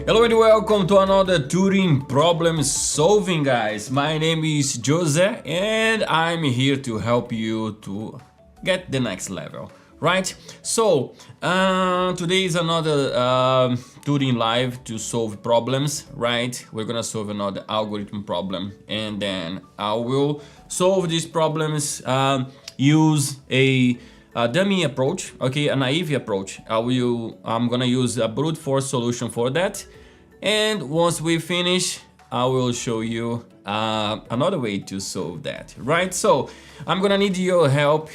Hello and welcome to another Turing problem solving, guys. My name is Jose and I'm here to help you to get the next level, right? So today is another Turing live to solve problems, right? We're gonna solve another algorithm problem and then I will solve these problems use a dummy approach, okay, a naive approach. I'm gonna use a brute force solution for that, and once we finish I will show you another way to solve that, right? So I'm gonna need your help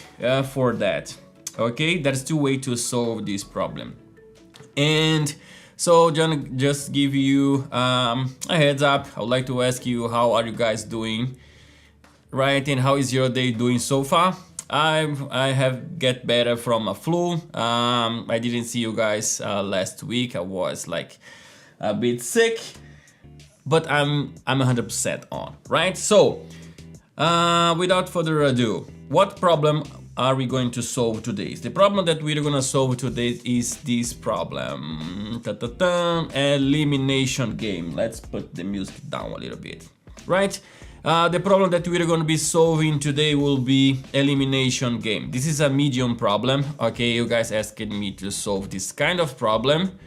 for that, okay? There's two ways to solve this problem, and so just give you a heads up. I would like to ask you, how are you guys doing, right? And how is your day doing so far? I have get better from a flu. I didn't see you guys last week. I was like a bit sick, but I'm 100% on, right? So without further ado, what problem are we going to solve today? The problem that we're gonna solve today is this problem. Elimination game. Let's put the music down a little bit, right? The problem that we're going to be solving today will be elimination game. This is a medium problem, okay? You guys asked me to solve this kind of problem.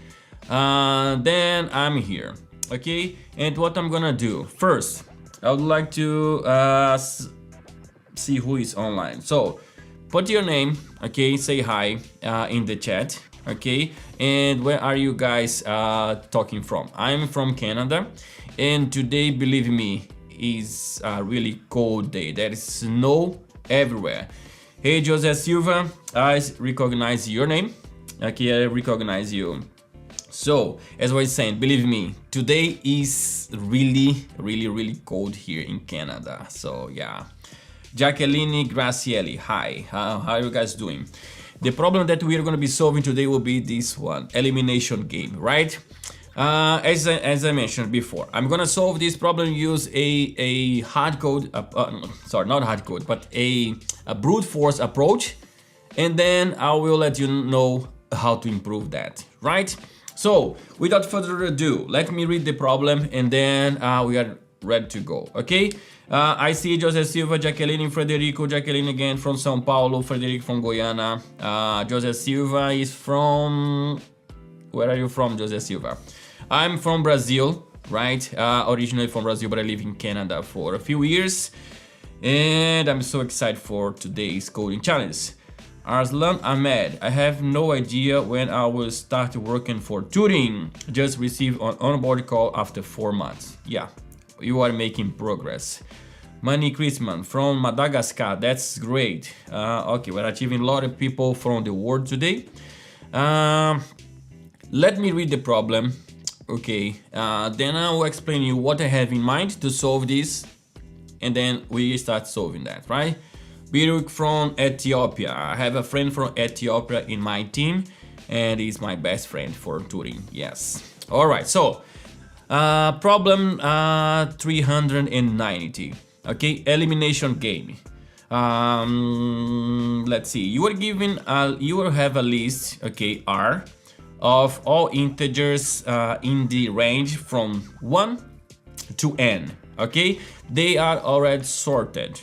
Then I'm here, okay? And what I'm gonna do first, I would like to see who is online. So put your name, okay? Say hi in the chat, okay? And where are you guys talking from? I'm from Canada, and today, believe me, is a really cold day. There is snow everywhere. Hey, Jose Silva, I recognize your name. Okay, I recognize you. So, as I was saying, believe me, today is really cold here in Canada. So, yeah. Jacqueline Gracielli, hi. How are you guys doing? The problem that we are going to be solving today will be this one, elimination game, right? As I mentioned before, I'm gonna solve this problem use a hard code, sorry, not hard code, but a brute force approach, and then I will let you know how to improve that, right? So without further ado, let me read the problem and then we are ready to go, okay? I see Jose Silva, Jacqueline, Frederico, Jacqueline again from São Paulo, Frederico from Goiânia, Jose Silva is from... Where are you from, Jose Silva? I'm from Brazil, right? Originally from Brazil, but I live in Canada for a few years. And I'm so excited for today's coding challenge. Arslan Ahmed, I have no idea when I will start working for Turing. Just received an onboard call after 4 months. Yeah, you are making progress. Manny Christman from Madagascar, that's great. Okay, we're achieving a lot of people from the world today. Let me read the problem, okay, then I will explain you what I have in mind to solve this, and then we start solving that, right? Biruk from Ethiopia. I have a friend from Ethiopia in my team, and he's my best friend for Turing, yes. All right, so problem 390, okay, elimination game. let's see, you are given you will have a list, okay, R, of all integers in the range from 1 to n, okay? They are already sorted.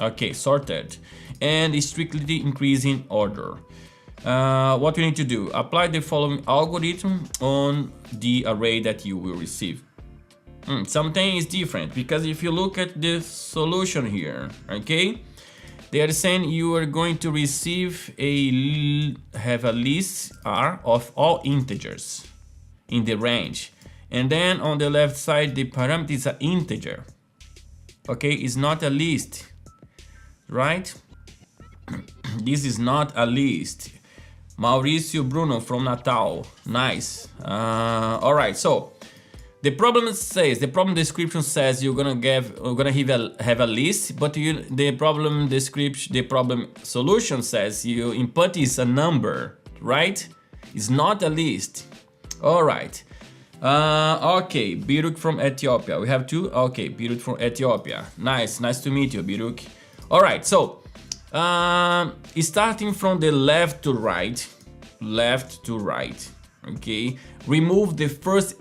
Okay, sorted, and strictly increasing order. What we need to do, apply the following algorithm on the array that you will receive. Something is different, because if you look at the solution here, okay, they are saying you are going to receive have a list R of all integers in the range, and then on the left side the parameter is an integer, okay, it's not a list, right? This is not a list. Mauricio Bruno from Natal, nice. All right, so the problem description says you're gonna have a list, but the problem solution says you input is a number, right? It's not a list. All right. Okay, Biruk from Ethiopia. We have two. Okay, Biruk from Ethiopia. Nice to meet you, Biruk. All right, so starting from the left to right. Okay, remove the first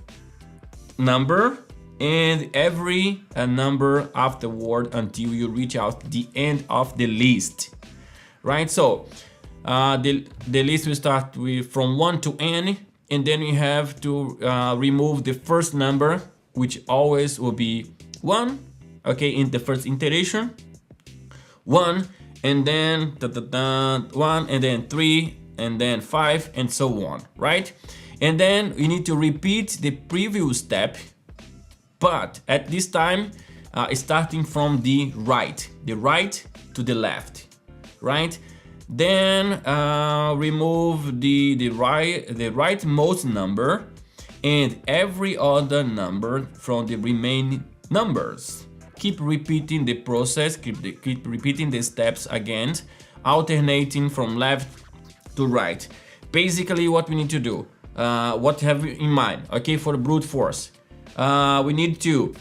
number and every number afterward until you reach out the end of the list, right? So the list will start with from 1 to n, and then you have to remove the first number, which always will be 1, okay, in the first iteration, 1, and then 1, and then 3, and then 5, and so on, right? And then you need to repeat the previous step, but at this time starting from the right to the left, right? Then remove the rightmost number and every other number from the remaining numbers. Keep repeating the process, keep repeating the steps again, alternating from left to right. Basically what we need to do, what have you in mind, okay, for brute force, we need to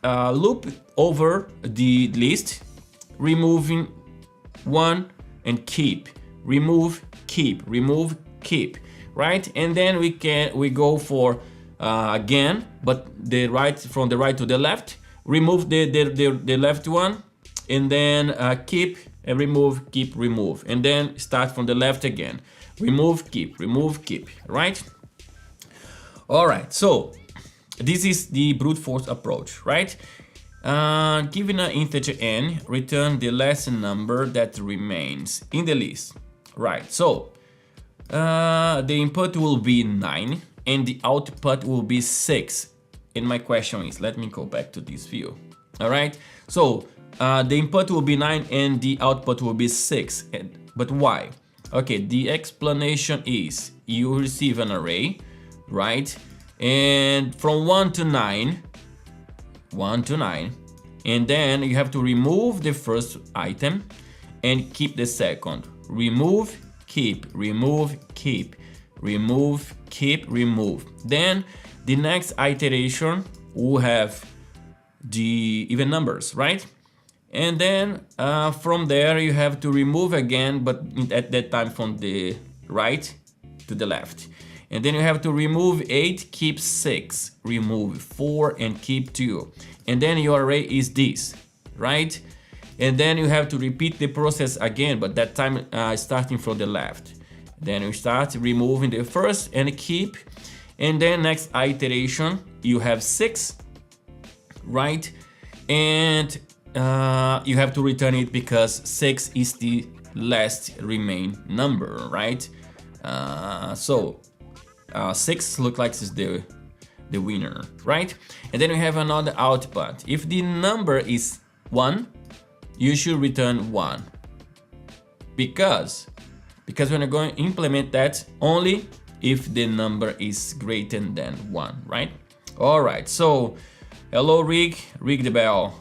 loop over the list, removing 1 and keep, remove, keep, right? And then we go for again, but from the right to the left, remove the left one, and then keep and remove, keep, remove, and then start from the left again, remove, keep, right? All right, so this is the brute force approach, right? Given an integer n, return the last number that remains in the list, right? So the input will be 9 and the output will be 6. And my question is, let me go back to this view. All right, so the input will be 9 and the output will be 6. But why? Okay, the explanation is you receive an array, right? And from 1 to 9, and then you have to remove the first item and keep the second. Remove, keep, remove, keep, remove, keep, remove. Then the next iteration will have the even numbers, right? And then from there you have to remove again, but at that time from the right to the left. And then you have to remove 8, keep 6, remove 4, and keep 2. And then your array is this, right? And then you have to repeat the process again, but that time starting from the left. Then you start removing the first and keep. And then next iteration, you have 6, right? And you have to return it because 6 is the last remain number, right? So 6 looks like it's the winner, right? And then we have another output. If the number is 1, you should return 1. Because we're going to implement that only if the number is greater than 1, right? All right, so hello Rick the bell,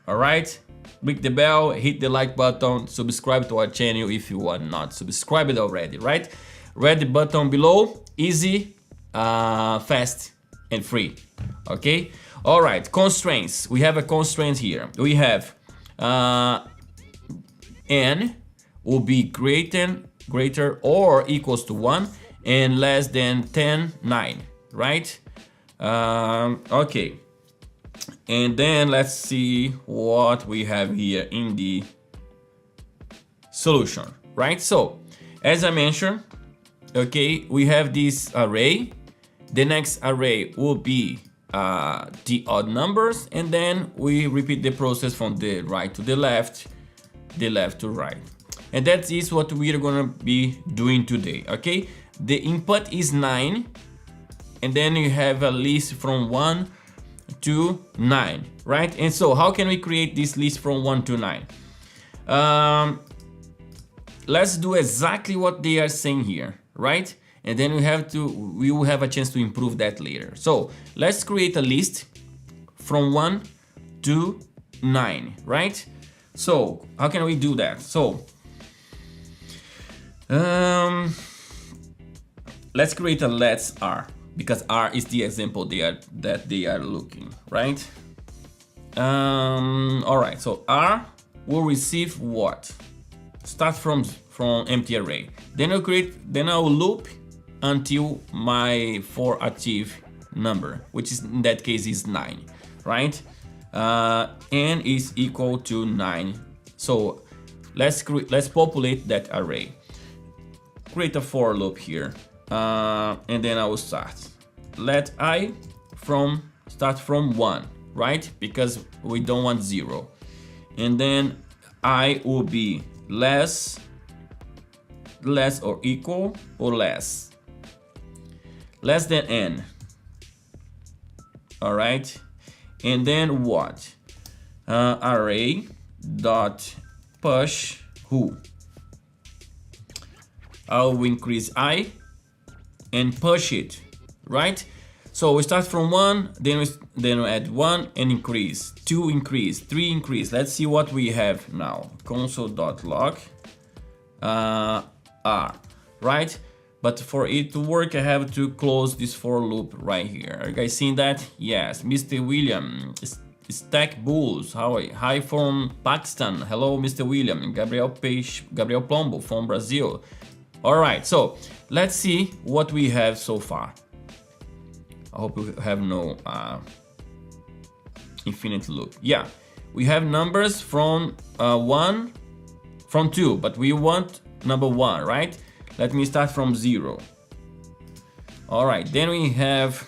all right? Ring the bell, hit the like button, subscribe to our channel if you are not subscribed already, right? Red button below, easy, fast and free, okay? All right, constraints. We have a constraint here. We have n will be greater or equals to 1 and less than 10, 9, right? Okay, and then let's see what we have here in the solution, right? So as I mentioned, okay, we have this array. The next array will be the odd numbers, and then we repeat the process from the right to the left to right. And that is what we are gonna be doing today, okay? The input is 9, and then you have a list from 1 to 9, right? And so how can we create this list from 1 to 9? Let's do exactly what they are saying here, right? And then we will have a chance to improve that later. So let's create a list from 1 to 9, right? So how can we do that? So let's create a let's R, because R is the example that they are looking, right? All right, so R will receive what? Start from empty array. Then I'll loop until my for achieve number, which is in that case is 9, right? N is equal to 9. So let's populate that array. Create a for loop here, and then I will start. Let I start from 1, right? Because we don't want 0. And then I will be less or equal or less than n. All right, and then what? Array dot push who? I'll increase I and push it, right? So we start from 1, then we add 1 and increase, 2 increase, 3 increase. Let's see what we have now. Console.log R, right? But for it to work, I have to close this for loop right here. Are you guys seeing that? Yes. Mr. William, Stack Bulls, hi from Pakistan. Hello, Mr. William. Gabriel Plombo from Brazil. All right, so let's see what we have so far. I hope we have no infinite loop. Yeah, we have numbers from 2, but we want number 1, right? Let me start from 0. All right, then we have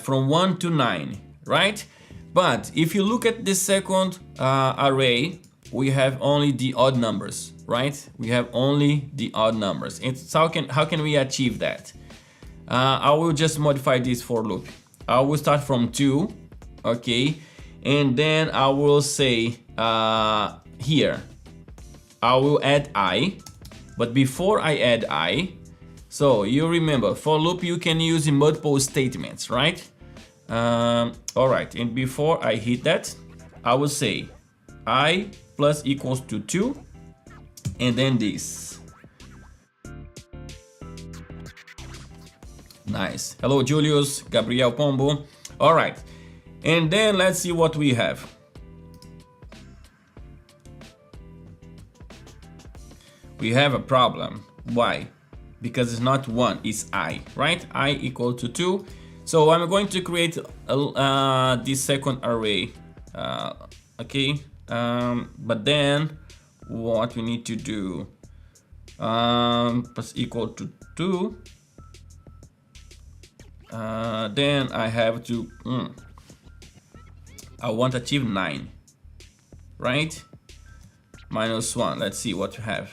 from 1 to 9, right? But if you look at the second array, we have only the odd numbers, right? We have only the odd numbers. And so how can we achieve that? I will just modify this for loop. I will start from 2, okay? And then I will say here, I will add I, but before I add I, so you remember, for loop you can use in multiple statements, right? All right, and before I hit that, I will say I plus equals to 2, and then this. Nice. Hello, Julius, Gabriel Pombo. All right, and then let's see what we have. We have a problem. Why? Because it's not 1, it's I, right? I equal to 2. So I'm going to create this second array, okay? But then what we need to do, plus equal to 2, then I have to, I want to achieve 9, right? Minus 1, let's see what you have.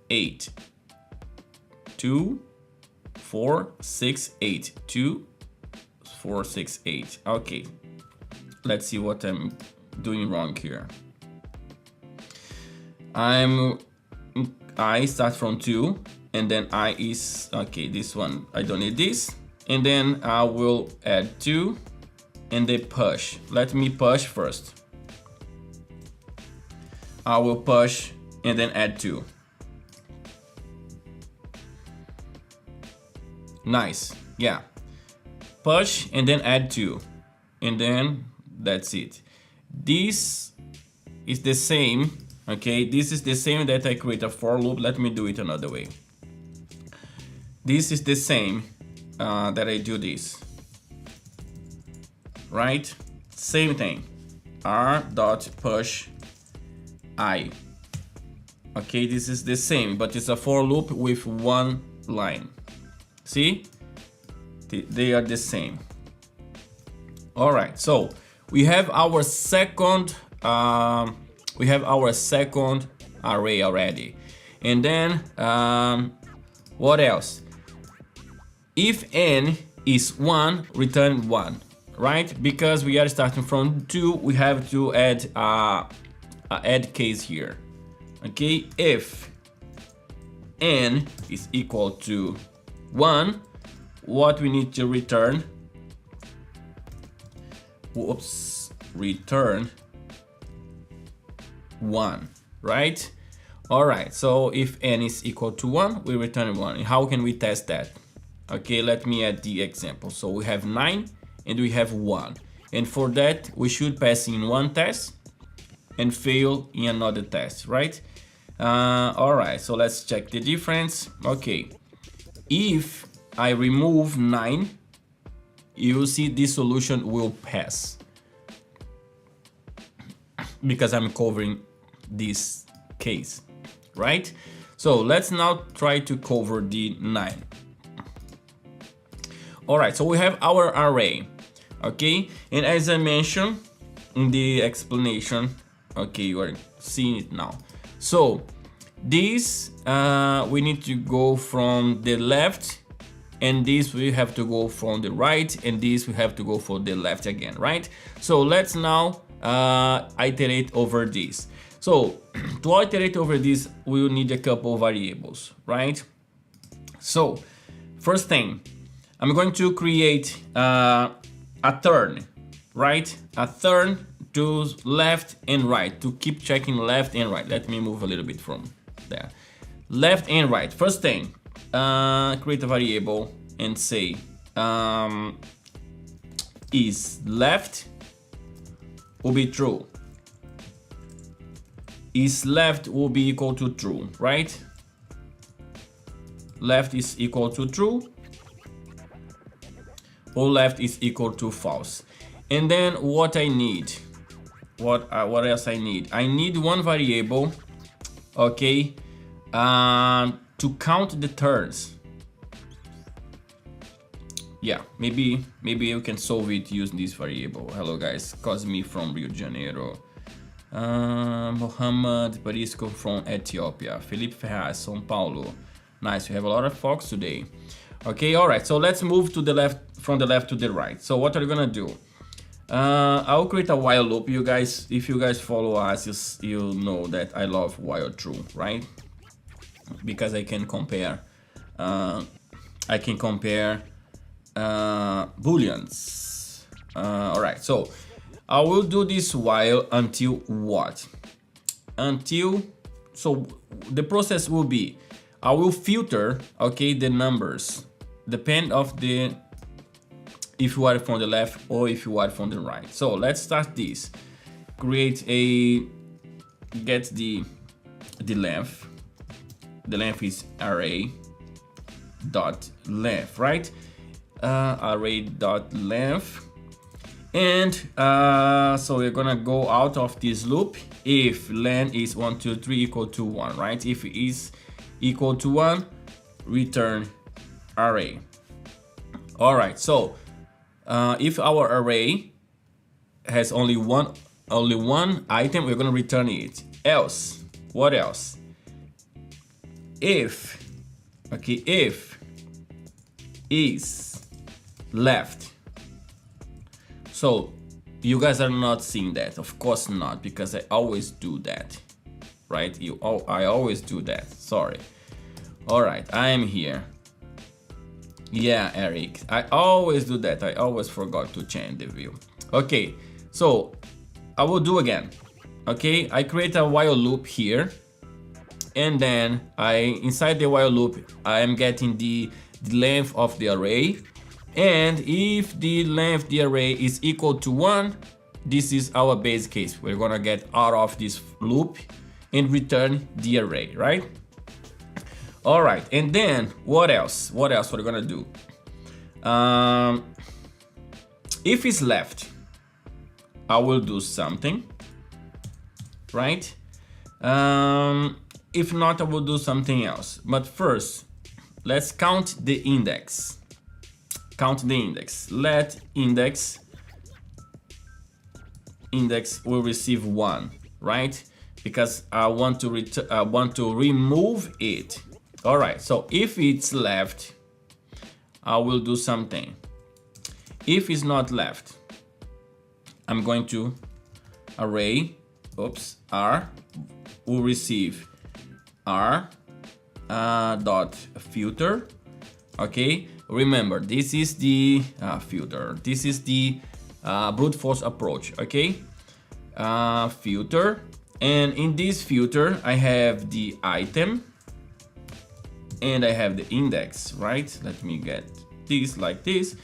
8, 2, 4, 6, 8, 2, 4, 6, 8. Okay, let's see what I'm doing wrong here. I start from 2, and then I is, okay, this one, I don't need this. And then I will add 2, and then push. Let me push first. I will push, and then add 2. Nice, yeah. push and then add 2, and then that's it. This is the same, okay, this is the same that I create a for loop. Let me do it another way. This is the same that I do this, right? Same thing, r dot push I. Okay, this is the same, but it's a for loop with one line. See, they are the same. All right, so we have our second array already, and then what else? If n is 1, return 1, right? Because we are starting from 2, we have to add a add case here. Okay, if n is equal to 1, what we need to return? Whoops, return 1, right? All right, so if n is equal to 1, we return 1. How can we test that? Okay, let me add the example. So we have 9 and we have 1. And for that, we should pass in one test and fail in another test, right? All right, so let's check the difference. Okay, if I remove 9, you will see this solution will pass because I'm covering this case, right? So let's now try to cover the 9. All right, so we have our array, okay? And as I mentioned in the explanation, okay, you are seeing it now. So this, we need to go from the left, and this we have to go from the right, and this we have to go for the left again, right? So let's now iterate over this. So to iterate over this, we will need a couple of variables, right? So first thing, I'm going to create a turn, right? A turn to left and right, to keep checking left and right. Let me move a little bit from there. Left and right. First thing, create a variable and say is left will be true. Is left will be equal to true, right? Left is equal to true, or left is equal to false. And then what I need, what else I need? I need one variable, okay, to count the turns. Yeah, maybe you can solve it using this variable. Hello guys, Cosme from Rio de Janeiro, Mohammed Barisco from Ethiopia, Felipe Ferraz, São Paulo. Nice, we have a lot of folks today. Okay, all right, so let's move to the left, from the left to the right. So what are we gonna do? I'll create a while loop. You guys, if you guys follow us, you'll know that I love while true, right? Because I can compare booleans. All right, so I will do this while until what? Until, so the process will be, I will filter, okay, the numbers, depend of the, if you are from the left or if you are from the right. So let's start this. Create a, get the length. The length is array dot length, right? Array dot length. And so we're gonna go out of this loop if len is 1, 2, 3 equal to 1, right? If it is equal to 1, return array. All right, so if our array has only one item, we're gonna return it. Else, what else? If, okay, if is left. So you guys are not seeing that, of course not, because I always do that, right? I always do that, sorry. All right, I am here. Yeah, Eric, I always do that. I always forgot to change the view. Okay, so I will do again. Okay, I create a while loop here, and then inside the while loop, I am getting the length of the array, And if the length of the array is equal to 1, this is our base case. We're gonna get out of this loop and return the array, right? All right, and then what else? What else we're gonna do? If it's left, I will do something, right? If not, I will do something else. But first, let's count the index. Count the index. Let index will receive 1, right? Because I want to remove it. All right. So if it's left, I will do something. If it's not left, I'm going to array. R will receive R dot filter. Okay. Remember, this is the filter. This is the brute force approach. Okay. Filter, and in this filter I have the item and I have the index, right? Let me get this like this,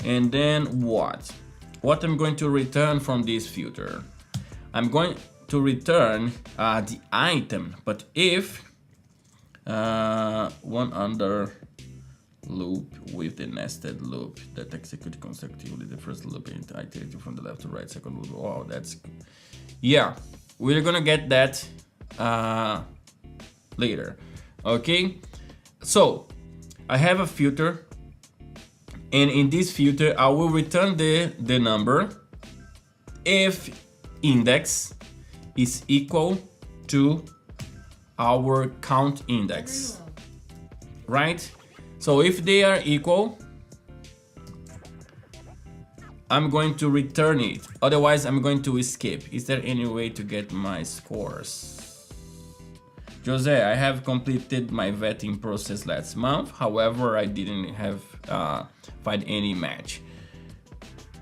and then what I'm going to return from this filter, I'm going to return the item, but if one under loop with the nested loop that executes consecutively the first loop and iterative from the left to right, second loop. Oh, that's, yeah, we're gonna get that later. Okay, so I have a filter, and in this filter I will return the number if index is equal to our count index, right? So if they are equal, I'm going to return it. Otherwise, I'm going to escape. Is there any way to get my scores? Jose, I have completed my vetting process last month. However, I didn't have find any match.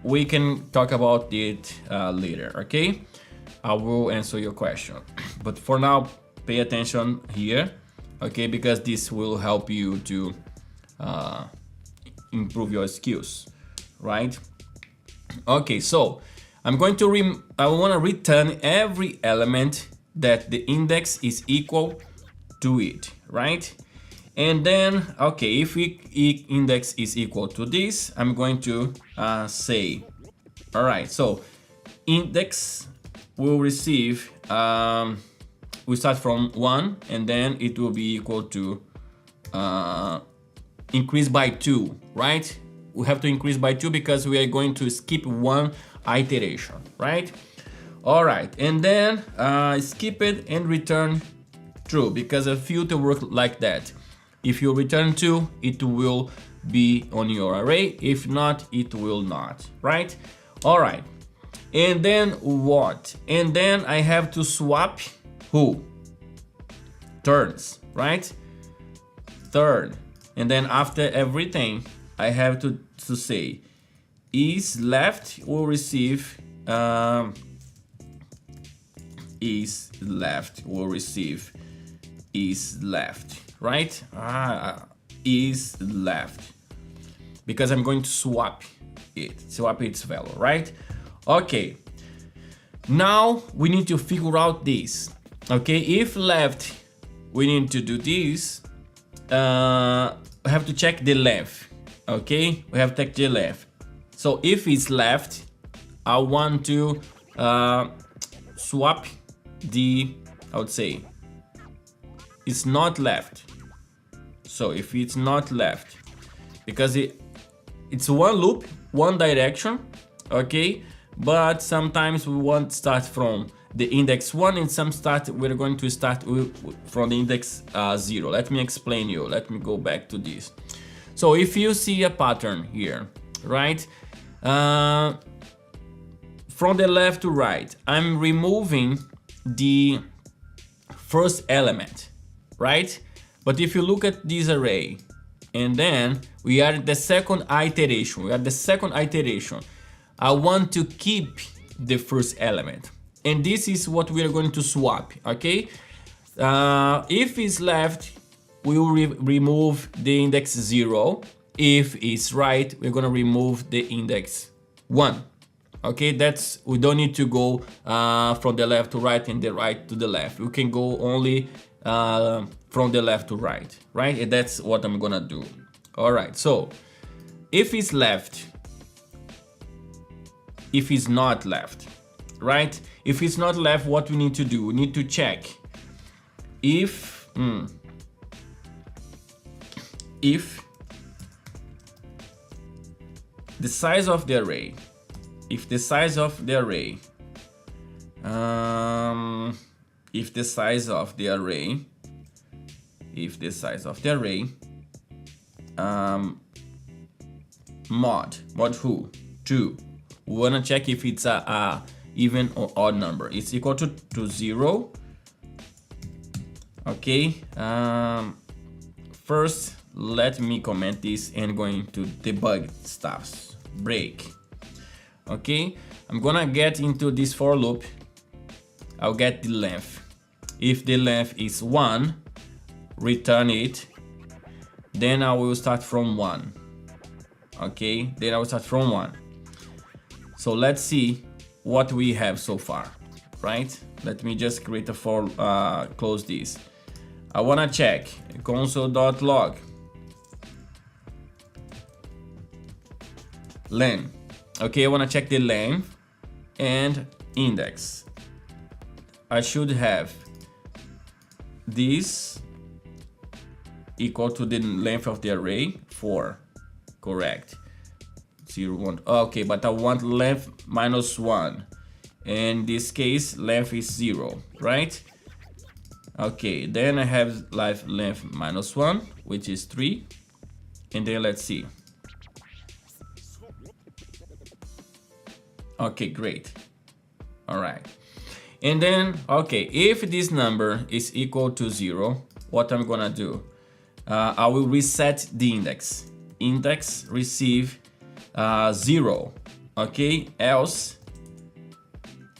We can talk about it later, okay? I will answer your question. But for now, pay attention here, okay? Because this will help you to improve your skills, right? Okay, so I'm going to I want to return every element that the index is equal to it, right? And then, okay, if index is equal to this, I'm going to say, all right, so index will receive, we start from 1, and then it will be equal to increase by 2, right? We have to increase by 2 because we are going to skip one iteration, right? All right, and then skip it and return true, because a filter works like that. If you return 2, it will be on your array. If not, it will not, right? All right, and then what? And then I have to swap who? Turns, right? Third. And then after everything, I have to say is left will receive is left will receive is left, right? Is left, because I'm going to swap its value, right? Okay, now we need to figure out this. Okay, if left, we need to do this. We have to check the length. Okay, we have to check the length. So if it's left, I want to swap the, I would say, it's not left. So if it's not left, because it's one loop, one direction, okay, but sometimes we want to start from the index 1, and we're going to start from the index 0. Let me explain you. Let me go back to this. So if you see a pattern here, right, from the left to right, I'm removing the first element, right? But if you look at this array, and then we are at the second iteration, I want to keep the first element. And this is what we are going to swap, okay? If it's left, we will remove the index 0, If it's right, we're gonna remove the index 1. Okay, we don't need to go from the left to right and the right to the left. We can go only from the left to right, right? And that's what I'm gonna do. All right, so if it's left, if it's not left, right? If it's not left, what we need to do, we need to check if the size of the array, if the size of the array mod who 2, we want to check if it's a even or odd number. It's equal to 0. Okay, first let me comment this and going to debug stuff, break. Okay, I'm gonna get into this for loop. I'll get the length. If the length is 1, return it. Then I will start from 1. Okay, then I will start from 1. So let's see what we have so far, right? Let me just create a for, close this. I wanna check console.log len. Okay, I wanna check the length and index. I should have this equal to the length of the array 4, correct. 0, 1. Okay, but I want length minus 1. In this case, length is 0, right? Okay, then I have length minus 1, which is 3. And then let's see. Okay, great. All right. And then, okay, if this number is equal to 0, what I'm gonna do? I will reset the index. Index receive 0, okay? Else,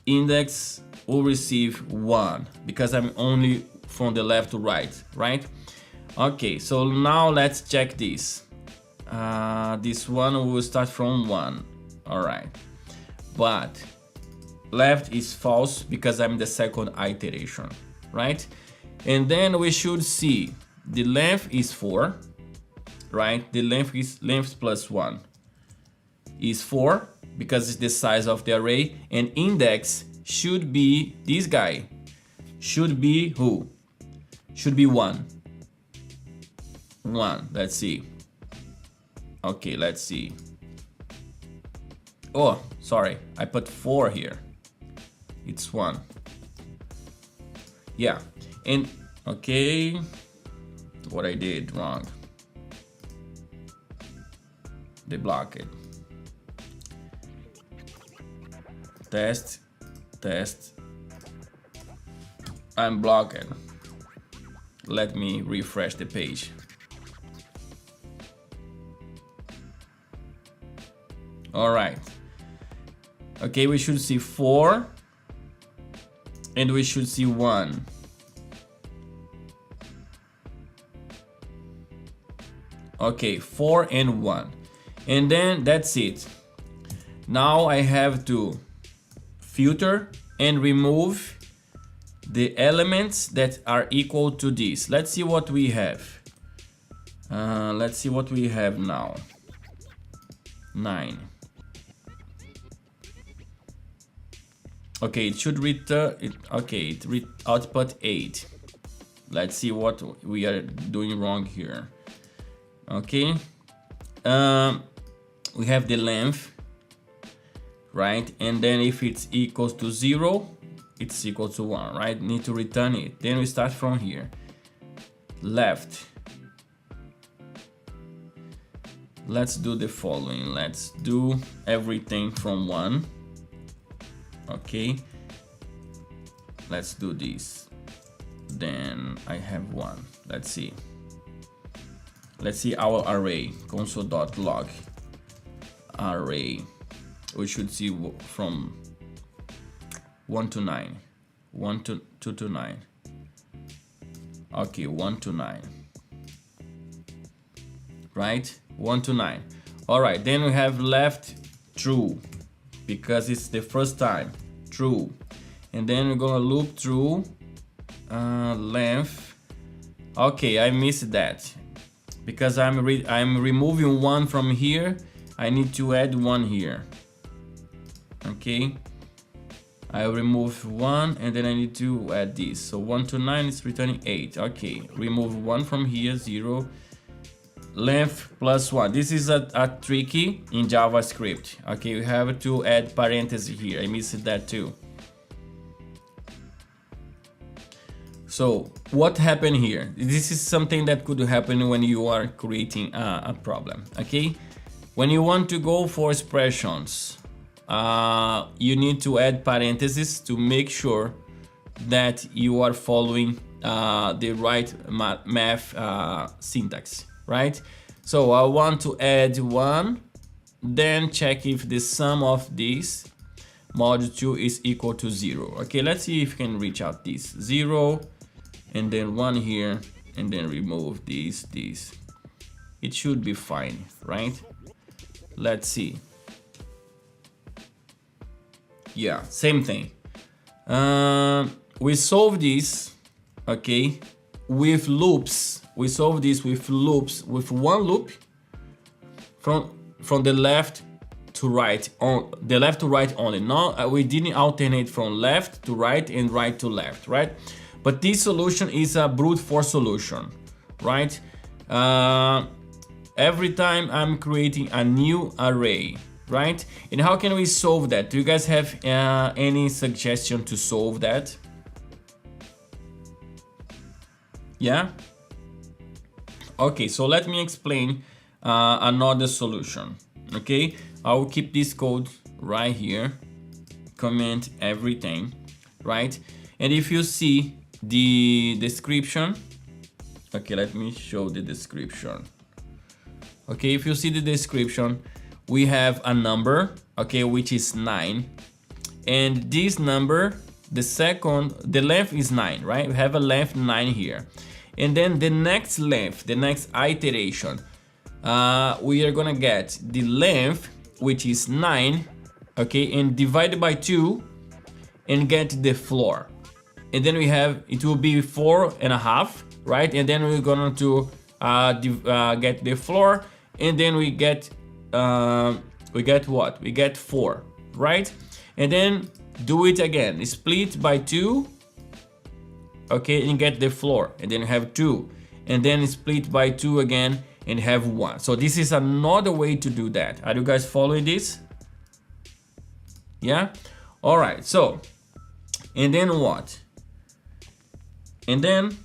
index will receive 1 because I'm only from the left to right, right? Okay, so now let's check this. This one will start from 1, all right. But left is false because I'm the second iteration, right? And then we should see the length is 4, right? The length plus 1 is 4 because it's the size of the array, and index should be this guy. Should be who? Should be 1. 1. Let's see. Okay, let's see. Oh, sorry, I put 4 here. It's 1. Yeah, and okay, what I did wrong. They block it. Test. I'm blocked. Let me refresh the page. All right. Okay, we should see 4 and we should see 1. Okay, 4 and 1. And then that's it. Now I have to filter and remove the elements that are equal to this. Let's see what we have. Let's see what we have now. 9. Okay, it should return it. Okay, output 8. Let's see what we are doing wrong here. Okay, we have the length, right? And then if it's equals to 0, it's equal to 1, right? Need to return it. Then we start from here. Left. Let's do the following. Let's do everything from 1. Okay, let's do this. Then I have 1. Let's see. Let's see our array, console.log array. We should see from 1 to 9, 1 to 2 to 9. Okay, 1 to 9. Right? 1 to 9. All right, then we have left true because it's the first time, true. And then we're gonna loop through length. Okay, I missed that because I'm removing 1 from here. I need to add 1 here. Okay, I remove 1 and then I need to add this. So 1 to 9 is returning 8. Okay, remove 1 from here, 0. Length plus 1. This is a tricky in JavaScript. Okay, you have to add parentheses here. I missed that too. So what happened here? This is something that could happen when you are creating a problem. Okay, when you want to go for expressions, you need to add parentheses to make sure that you are following the right math syntax, right? So I want to add 1, then check if the sum of this mod 2 is equal to 0. Okay, let's see if we can reach out this 0 and then 1 here and then remove this. It should be fine, right? Let's see. Yeah, same thing. We solve this, okay, with loops. We solve this with loops, with 1 loop from the left to right, on the left to right only. No, we didn't alternate from left to right and right to left, right? But this solution is a brute force solution, right? Every time I'm creating a new array, right? And how can we solve that? Do you guys have any suggestion to solve that? Yeah? Okay, so let me explain another solution. Okay, I will keep this code right here, comment everything, right? And if you see the description, okay, let me show the description. Okay, if you see the description, we have a number, okay, which is 9, and this number, the length is 9, right? We have a length 9 here, and then the next length, the next iteration, we are gonna get the length, which is 9, okay, and divide by 2 and get the floor, and then we have, it will be 4.5, right? And then we're going to get the floor, and then we get what? We get 4, right? And then do it again, split by 2, okay, and get the floor, and then have 2, and then split by 2 again and have 1. So this is another way to do that. Are you guys following this? Yeah? All right, so, and then what? And then,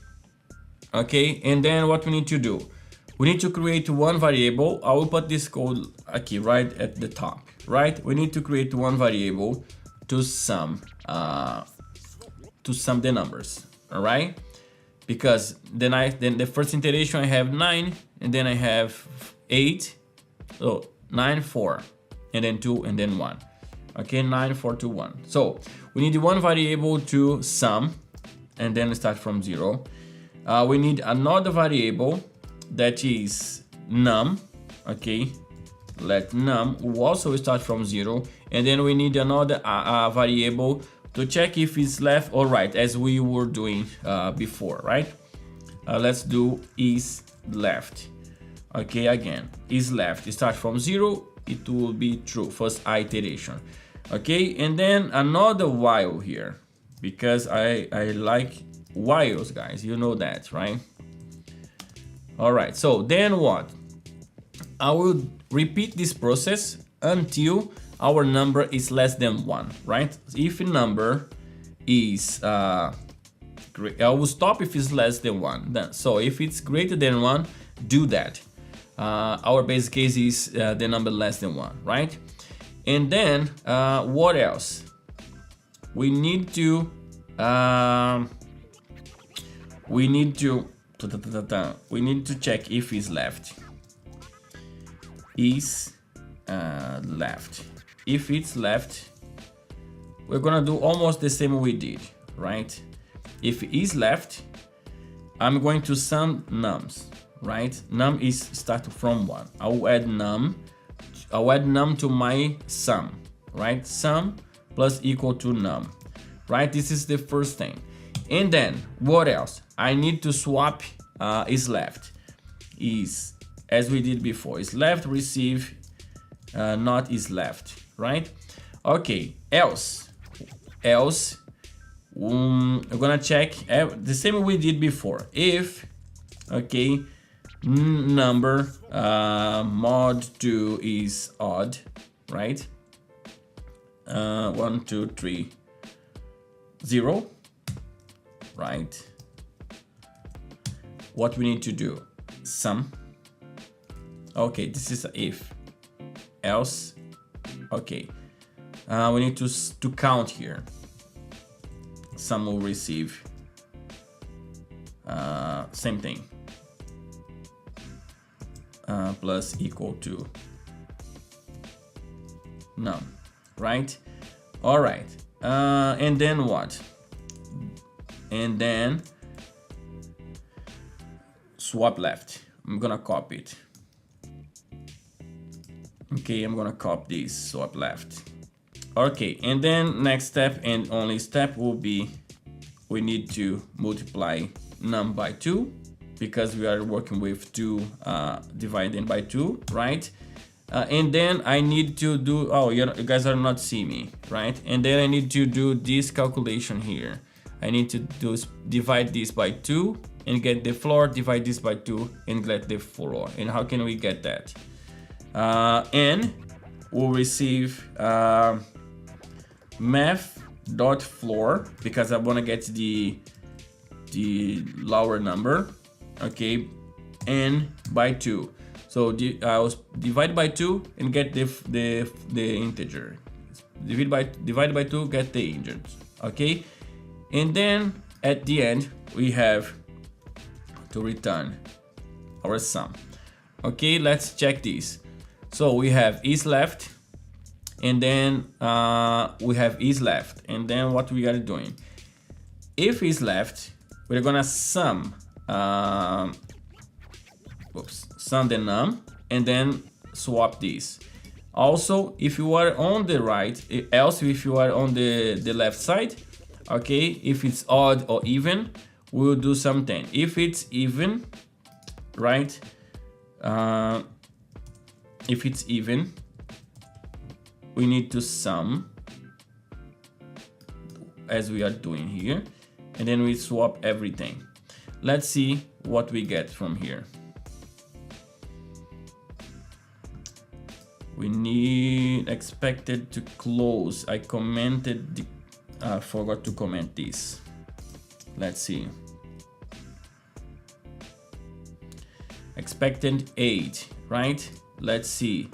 okay, and then what we need to do? We need to create 1 variable. I will put this code okay, right at the top, right? We need to create 1 variable to sum the numbers, all right? Because then the first iteration I have 9, and then I have 8, so 9, 4, and then 2, and then 1. Okay, 9, 4, 2, 1. So we need 1 variable to sum, and then start from 0. We need another variable that is num, okay, let num will also start from 0, and then we need another variable to check if it's left or right, as we were doing before, right? Let's do is left. Okay, again, is left, it starts from 0, it will be true, first iteration. Okay, and then another while here, because I like whiles, guys, you know that, right? All right, so then what? I will repeat this process until our number is less than 1, right? If a number is I will stop if it's less than 1. Then, so if it's greater than 1, do that. Our base case is the number less than 1, right? And then what else? We need to check if it's left. Is left. If it's left, we're gonna do almost the same we did, right? If it is left, I'm going to sum nums, right? Num is start from 1. I'll add num to my sum, right? Sum plus equal to num, right? This is the first thing. And then what else? I need to swap is left. Is, as we did before, is left receive not is left, right? Okay, else we're gonna check the same we did before. If, okay, number mod 2 is odd, right? 1 2 3 0, right? What we need to do, sum. Okay, this is a if. Else, okay, we need to count here. Sum will receive same thing, plus equal to num, right? All right, and then what? And then swap left. I'm gonna copy it. Okay, I'm gonna copy this, swap left. Okay, and then next step and only step will be we need to multiply num by 2 because we are working with 2 dividing by 2, right? And then I need to do, oh, you guys are not seeing me, right? And then I need to do this calculation here. I need to divide this by 2 and get the floor, divide this by 2 and get the floor. And how can we get that? N will receive math.floor because I want to get the lower number, okay, n by 2. So I'll divide by 2 and get the integer. Divide by 2, get the integer, okay. And then at the end we have to return our sum. Okay, let's check this. So we have is left, and then we have is left, and then what we are doing, if is left, we're gonna sum sum the num and then swap this. Also, if you are on the right, else if you are on the left side, okay, if it's odd or even, we'll do something. If it's even, right, if it's even, we need to sum as we are doing here, and then we swap everything. Let's see what we get from here. We need expected to close. I commented forgot to comment this. Let's see. Expected 8, right? Let's see.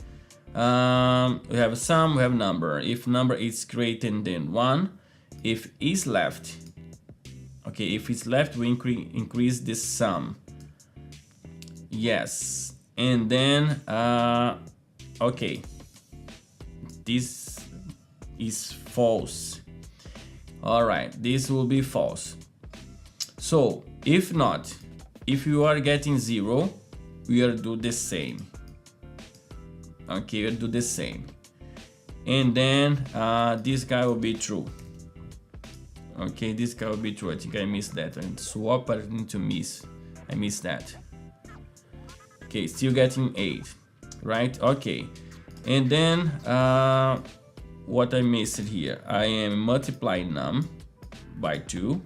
We have sum, we have number. If number is greater than 1, if is left, okay, if it's left, we increase the sum. Yes, and then okay, this is false. All right, this will be false. So if not, if you are getting 0, we will do the same. Okay, we'll do the same, and then this guy will be true. Okay, this guy will be true. I think I missed that, and swap I need to miss. I missed that. Okay, still getting 8, right? Okay, and then what I missed here, I am multiplying num by 2,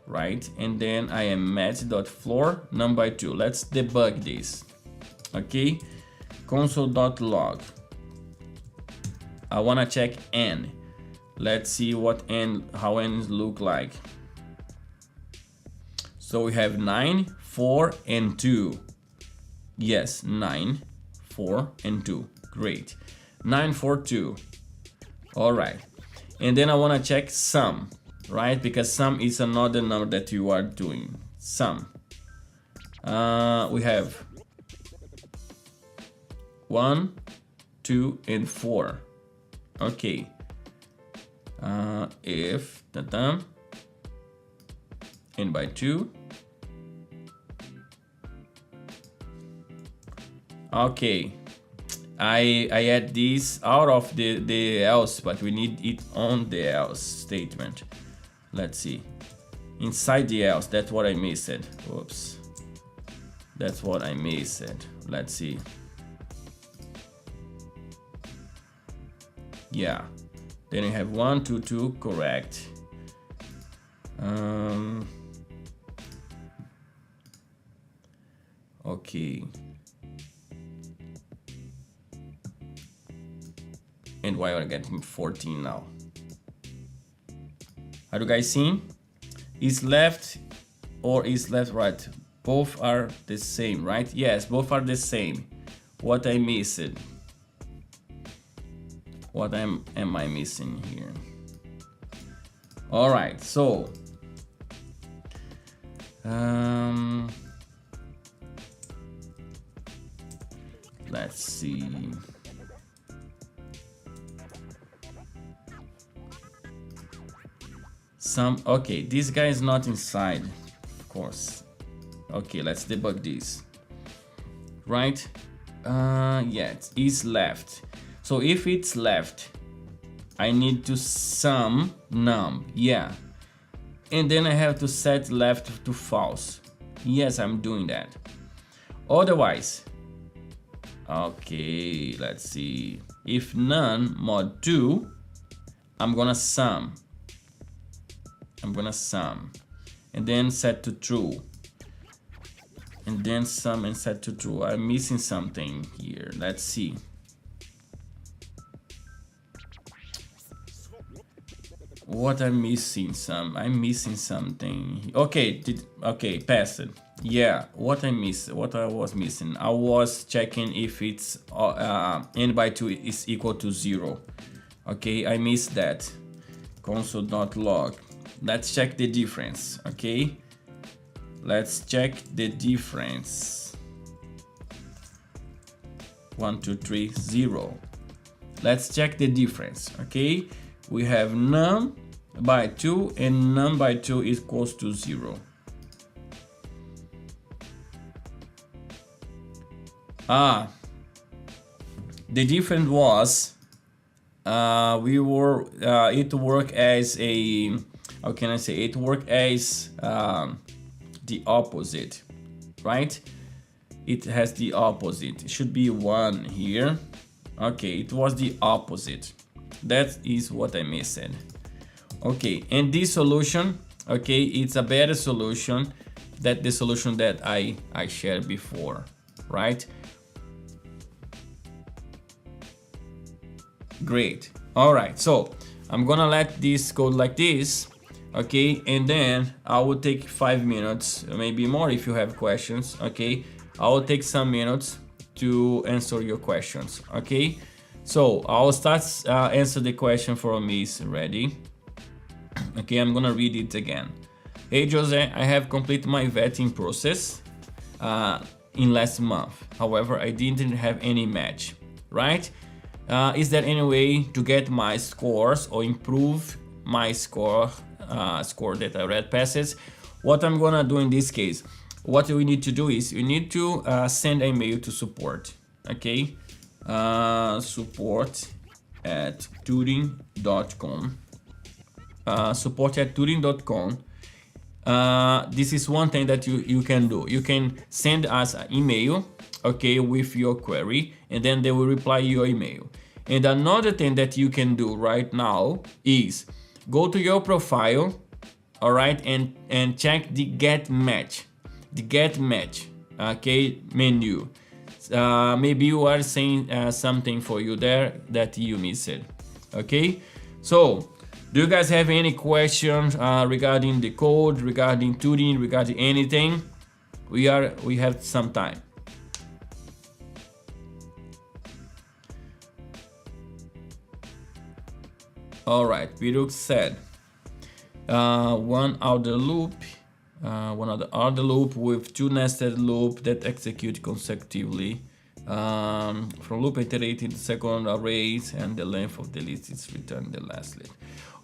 right? And then I am math.floor num by 2. Let's debug this. Okay, console.log. I want to check n. Let's see what n, how n's look like. So we have 9, 4, and 2. Yes, 9, 4, and 2. Great. 9, 4, 2. All right. And then I want to check sum, right? Because sum is another number that you are doing. Sum. We have 1, 2, and 4. Okay. If n by 2, Okay, I add this out of the else, but we need it on the else statement. Let's see. Inside the else, that's what I missed. Whoops. That's what I missed. Let's see. Yeah. Then you have 1, 2, 2, correct. Okay. And why are I getting 14 now? Are you guys seeing? Is left or is left right? Both are the same, right? Yes, both are the same. What I missed? What am I missing here? All right, so let's see. Okay, this guy is not inside, of course. Okay, let's debug this. Right? Yeah, it is left. So if it's left, I need to sum num, yeah. And then I have to set left to false. Yes, I'm doing that. Otherwise, okay, let's see. If none mod 2, I'm gonna sum. And then set to true. And then sum and set to true. I'm missing something here. Let's see. What I'm missing something. Okay, okay, pass it. Yeah, what I was missing. I was checking if it's n by 2 is equal to 0. Okay, I missed that. Console.log. Let's check the difference, okay? Let's check the difference. 1, 2, 3, 0. Let's check the difference, okay? We have num by 2 and num by 2 is equals to 0. The difference was it worked as a, how can I say, it worked as the opposite, right? It has the opposite. It should be 1 here. Okay, it was the opposite. That is what I missed. Okay, and this solution, okay, it's a better solution than the solution that I shared before, right? Great. All right, so I'm gonna let this go like this, okay, and then I will take 5 minutes, maybe more if you have questions, okay? I will take some minutes to answer your questions, okay? So I'll start answer the question for Miss Ready. Okay, I'm gonna read it again. Hey Jose, I have completed my vetting process in last month. However, I didn't have any match, right? Is there any way to get my scores or improve my score that I read passes? What I'm gonna do in this case, what we need to do is you need to send an email to support, okay? Support at turing.com. Support at turing.com. This is one thing that you can do. You can send us an email, okay, with your query, and then they will reply your email. And another thing that you can do right now is go to your profile, all right, and check the get match, okay, menu. Maybe you are saying something for you there that you missed, okay? So do you guys have any questions regarding the code, regarding Turing, regarding anything? We have some time. All right, Piruk said one other loop with 2 nested loop that execute consecutively. From loop iterating the second arrays, and the length of the list is returned the last list.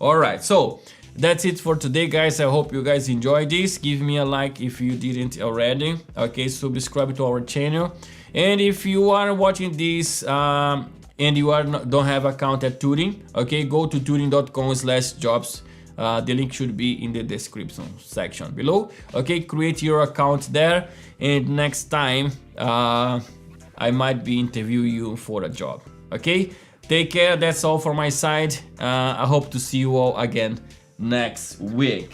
All right, so that's it for today, guys. I hope you guys enjoyed this. Give me a like if you didn't already. Okay, subscribe to our channel, And if you are watching this and you don't have account at Turing, okay, go to turing.com/jobs. The link should be in the description section below. Okay, create your account there, and next time I might be interviewing you for a job. Okay, take care. That's all from my side. I hope to see you all again next week.